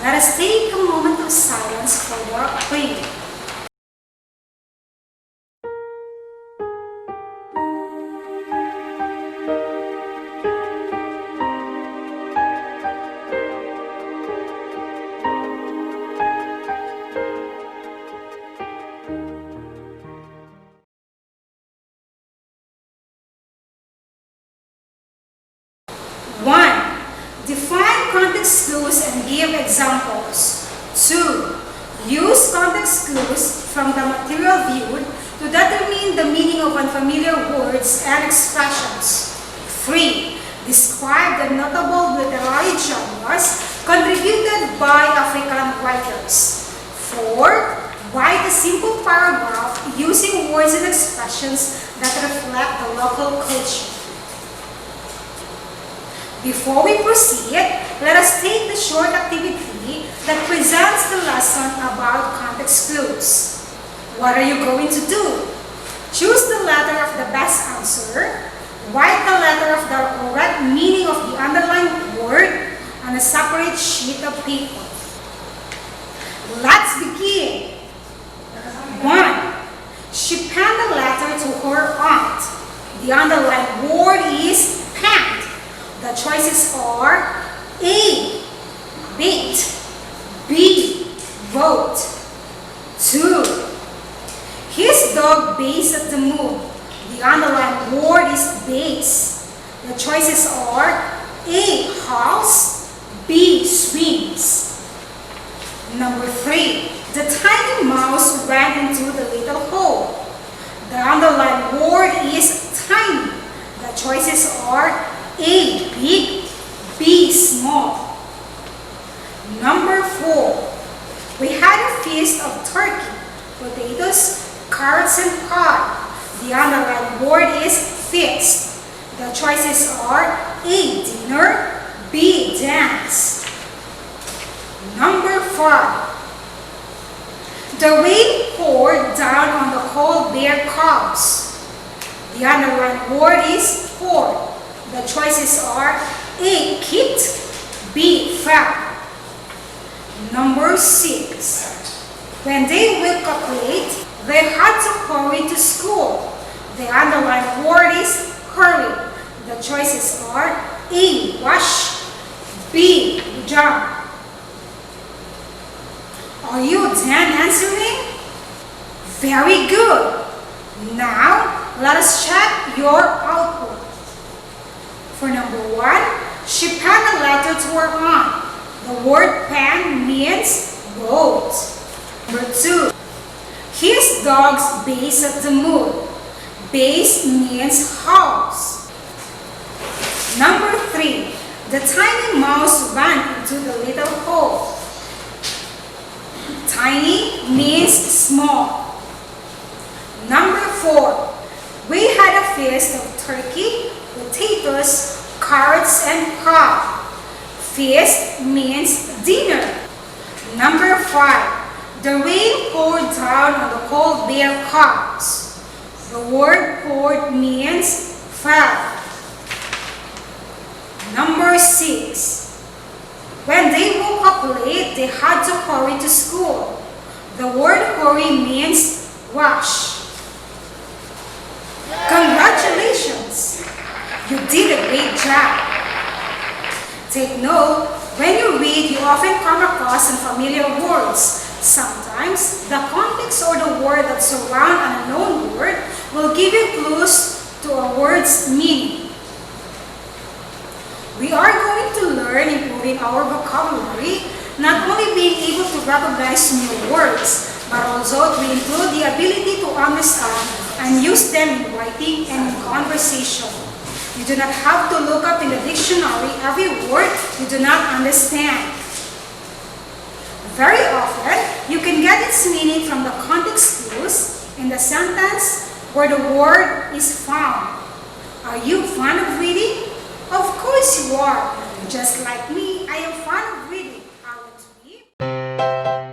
Let us take a moment of silence for the prayer. One, define context clues and give examples. Two, use context clues from the material viewed to determine the meaning of unfamiliar words and expressions. Three, describe the notable literary genres contributed by African writers. Four, write a simple paragraph using words and expressions that reflect the local culture. Before we proceed, let us take the short activity that presents the lesson about context clues. What are you going to do? Choose the letter of the best answer, write the letter of the correct meaning of the underlined word on a separate sheet of paper. Let's begin. 1. She penned a letter to her aunt. The underlined word is penned. The choices are A, bait, B, vote. 2. His dog bays at the moon. The underlined word is base. The choices are A, howls, B, swings. Number 3. The tiny mouse ran into the little hole. The underlined word is tiny. The choices are A, big, B, small. Number 4. We had a feast of turkey, potatoes, carrots, and pie. The underlined word is feast. The choices are A, dinner, B, dance. Number 5. The rain poured down on the cold bare cobs. The underlined word is poured. The choices are A, kicked, B, fell. Number 6. When they woke up late, they had to hurry to school. The underlined word is hurry. The choices are A, rush, B, jump. Are you done answering? Very good. Now, let us check your output. For number 1, she penned a letter to her aunt. The word pen means wrote. Number 2, his dogs bays at the moon. Bays means house. Number 3, the tiny mouse ran into the little hole. Tiny means small. Number 4, we had a feast of turkey, potatoes, carrots, and pie. Feast means dinner. Number 5. The rain poured down on the cold bare cobs. The word poured means fell. Number 6. When they woke up late, they had to hurry to school. The word hurry means rush. Congratulations! You did a great job. Take note, when you read, you often come across unfamiliar words. Sometimes, the context or the word that surround an unknown word will give you clues to a word's meaning. We are going to learn improving our vocabulary, not only being able to recognize new words, but also to include the ability to understand and use them in writing and in conversation. You do not have to look up in the dictionary every word you do not understand. Very often, you can get its meaning from the context clues in the sentence where the word is found. Are you fond of reading? Of course you are. Just like me, I am fond of reading. I want to read.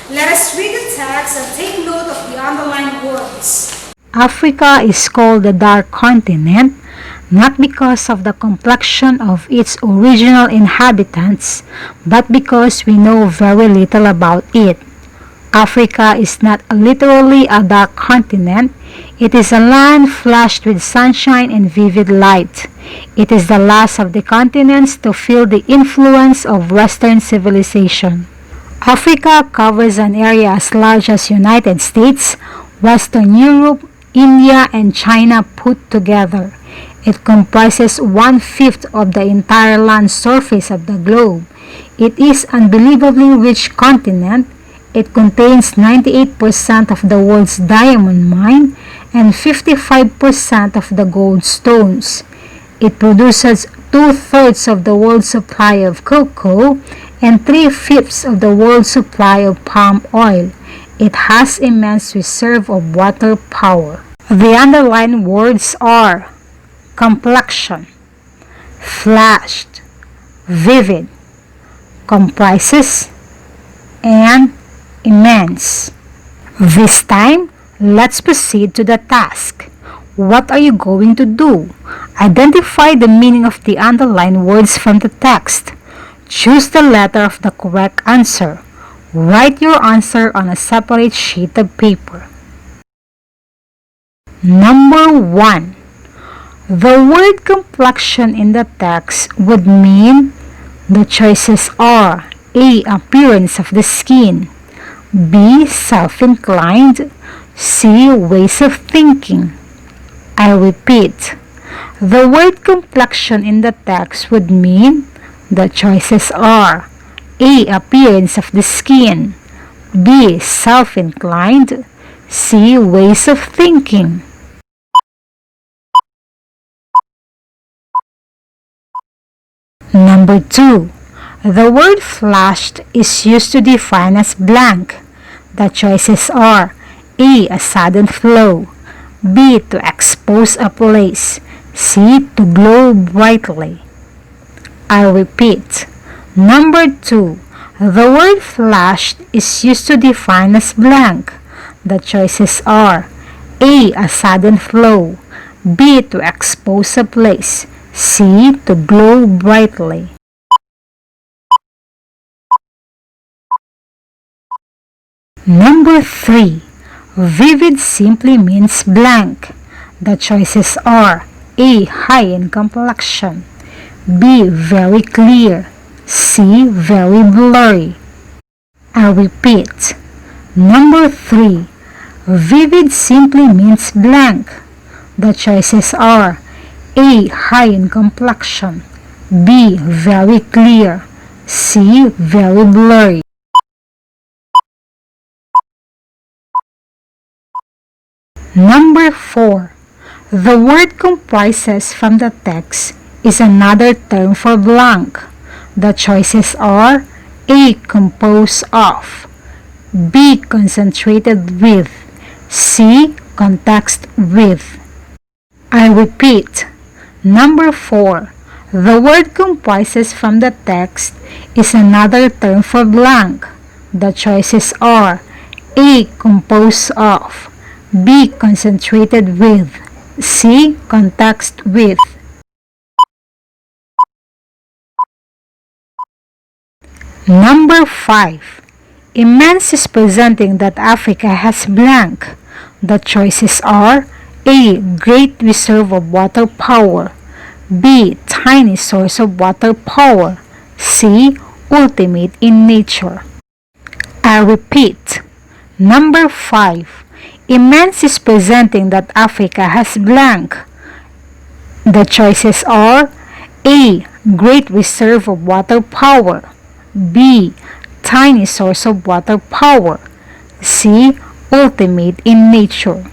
Let us read the text and take note of the underlined words. Africa is called the Dark Continent not because of the complexion of its original inhabitants, but because we know very little about it. Africa is not literally a dark continent. It is a land flushed with sunshine and vivid light. It is the last of the continents to feel the influence of Western civilization. Africa covers an area as large as United States, Western Europe, India, and China put together. It comprises 1/5 of the entire land surface of the globe. It is an unbelievably rich continent. It contains 98% of the world's diamond mine and 55% of the gold stones. It produces 2/3 of the world's supply of cocoa and 3/5 of the world's supply of palm oil. It has immense reserve of water power. The underlined words are complexion, flashed, vivid, comprises, and immense. This time, let's proceed to the task. What are you going to do? Identify the meaning of the underlined words from the text. Choose the letter of the correct answer. Write your answer on a separate sheet of paper. Number 1. The word complexion in the text would mean the choices are A. Appearance of the skin, B. Self-inclined, C. Ways of thinking. I repeat, the word complexion in the text would mean the choices are A. Appearance of the skin, B. Self-inclined, C. Ways of thinking. Number 2. The word flashed is used to define as blank. The choices are A. A sudden flow, B. To expose a place, C. To glow brightly. I repeat, number 2. The word flashed is used to define as blank. The choices are A. A sudden flow, B. To expose a place, C. To glow brightly. Number 3. Vivid simply means blank. The choices are A. High in complexion, B. Very clear, C. Very blurry. I repeat, number 3. Vivid simply means blank. The choices are A. High in complexion, B. Very clear, C. Very blurry. Number 4. The word comprises from the text is another term for blank. The choices are A. Composed of, B. Concentrated with, C. Context with. I repeat, number 4. The word comprises from the text is another term for blank. The choices are A. Composed of, B. Concentrated with, C. Context with. Number 5. Immense is presenting that Africa has blank. The choices are A. Great reserve of water power, B. Tiny source of water power, C. Ultimate in nature. I repeat, number 5. Immense is presenting that Africa has blank. The choices are A. Great reserve of water power, B. Tiny source of water power, C. Ultimate in nature.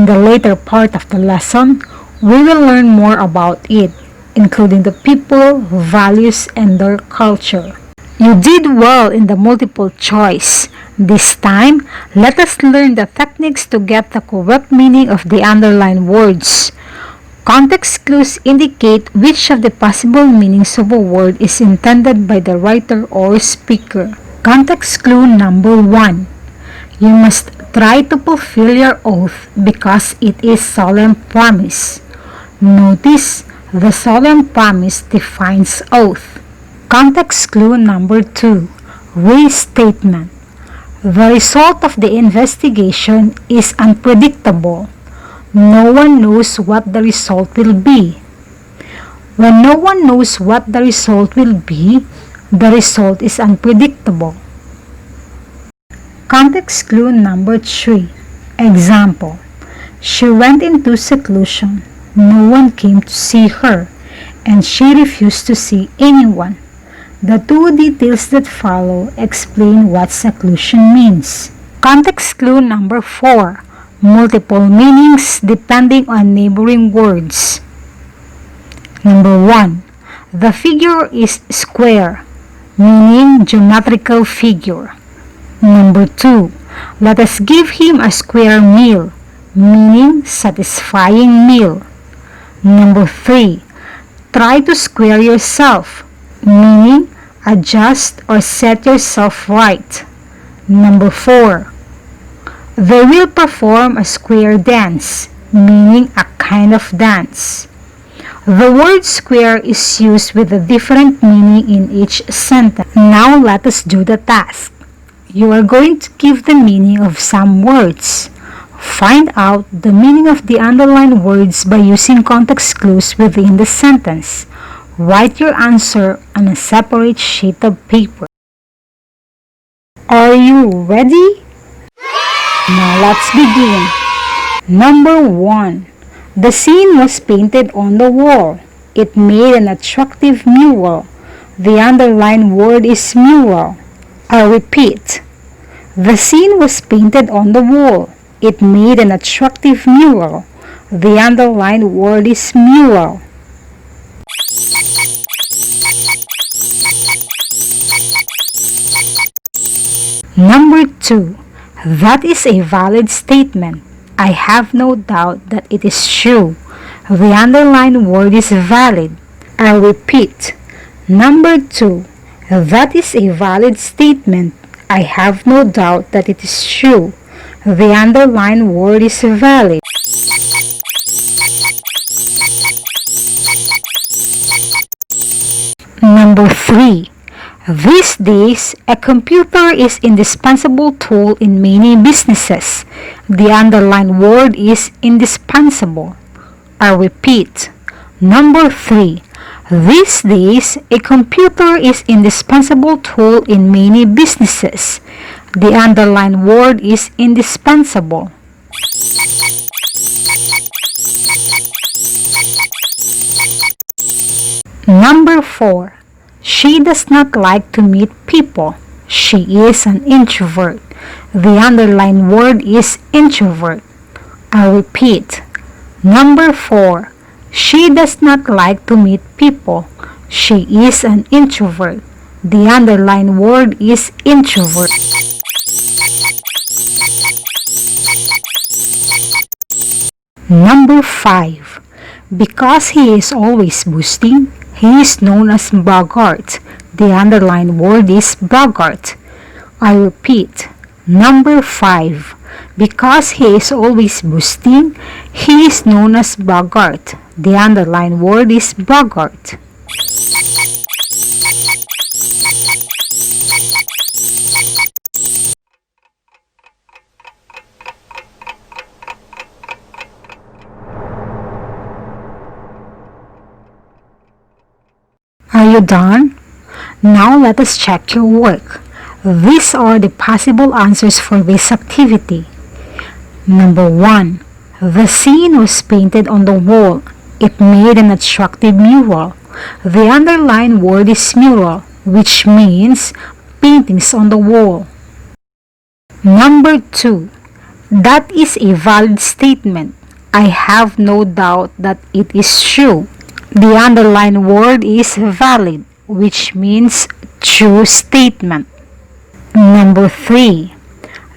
In the later part of the lesson, we will learn more about it. including the people, values, and their culture. You did well in the multiple choice. This time, let us learn the techniques to get the correct meaning of the underlined words. Context clues indicate which of the possible meanings of a word is intended by the writer or speaker. Context clue number 1. You must try to fulfill your oath because it is solemn promise. Notice, the solemn promise defines oath. Context clue number 2. Restatement. The result of the investigation is unpredictable. No one knows what the result will be. When no one knows what the result will be, the result is unpredictable. Context clue number 3. Example. She went into seclusion. No one came to see her, and she refused to see anyone. The two details that follow explain what seclusion means. Context clue number 4. Multiple meanings depending on neighboring words. Number 1. The figure is square, meaning geometrical figure. Number 2. Let us give him a square meal, meaning satisfying meal. Number 3. Try to square yourself, meaning adjust or set yourself right. Number 4. They will perform a square dance, meaning a kind of dance. The word square is used with a different meaning in each sentence. Now let us do the task. You are going to give the meaning of some words. Find out the meaning of the underlined words by using context clues within the sentence. Write your answer on a separate sheet of paper. Are you ready? Now let's begin. Number 1. The scene was painted on the wall. It made an attractive mural. The underlined word is mural. I repeat. The scene was painted on the wall. It made an attractive mural. The underlined word is mural. Number 2. That is a valid statement. I have no doubt that it is true. The underlined word is valid. I repeat. Number 2. That is a valid statement. I have no doubt that it is true. The underlined word is valid. Number 3. These days, a computer is indispensable tool in many businesses. The underlined word is indispensable. I repeat. Number 3. These days, a computer is indispensable tool in many businesses. The underlined word is indispensable. Number 4. She does not like to meet people. She is an introvert. The underlined word is introvert. I repeat. Number 4. She does not like to meet people. She is an introvert. The underlined word is introvert. Number 5. Because he is always boasting, he is known as braggart. The underlined word is braggart. I repeat. Number 5. Because he is always boasting, he is known as braggart. The underlined word is braggart. Are you done? Now let us check your work. These are the possible answers for this activity. Number 1. The scene was painted on the wall. It made an attractive mural. The underlined word is mural, which means paintings on the wall. Number 2. That is a valid statement. I have no doubt that it is true. The underlined word is valid, which means true statement. Number 3.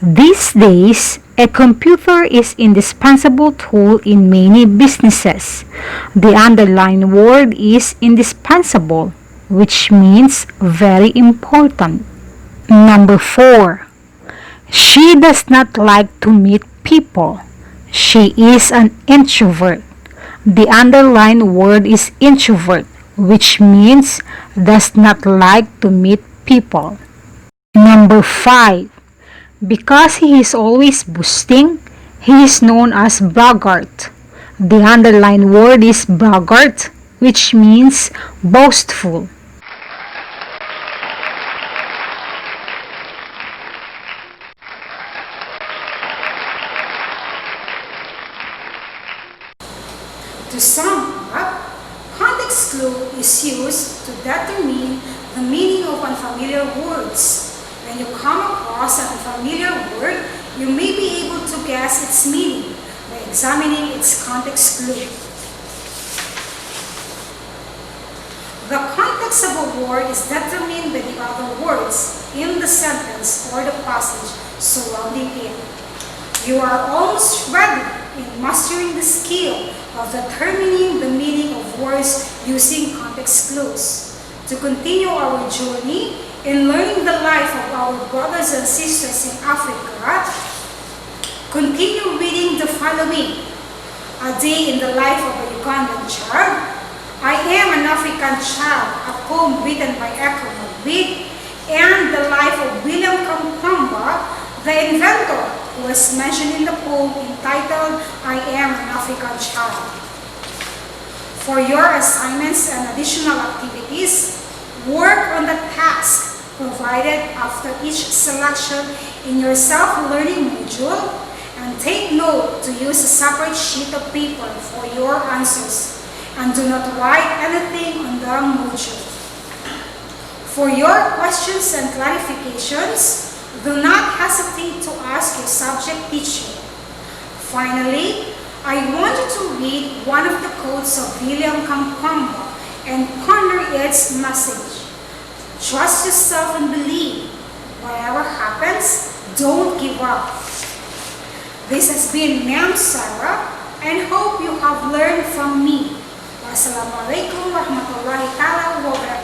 These days, a computer is indispensable tool in many businesses. The underlined word is indispensable, which means very important. Number 4. She does not like to meet people. She is an introvert. The underlined word is introvert, which means does not like to meet people. Number 5. Because he is always boasting, he is known as braggart. The underlined word is braggart, which means boastful. To sum up, context clue is used to determine the meaning of unfamiliar words. When you come across an unfamiliar word, you may be able to guess its meaning by examining its context clue. The context of a word is determined by the other words in the sentence or the passage surrounding it. You are almost ready in mastering the skill of determining the meaning of words using context clues. To continue our journey in learning the life of our brothers and sisters in Africa, continue reading the following: A Day in the Life of a Ugandan Child, I Am an African Child, a poem written by Echo Magwit, and the life of William Kamkwamba, the inventor, who was mentioned in the poem entitled I Am an African Child. For your assignments and additional activities, work on the task provided after each selection in your self-learning module, and take note to use a separate sheet of paper for your answers, and do not write anything on the module. For your questions and clarifications, do not hesitate to ask your subject teacher. Finally, I want you to read one of the quotes of William Kamkwamba and ponder its message. Trust yourself and believe. Whatever happens, don't give up. This has been Ma'am Sarah, and hope you have learned from me. Wassalamualaikum warahmatullahi wabarakatuh.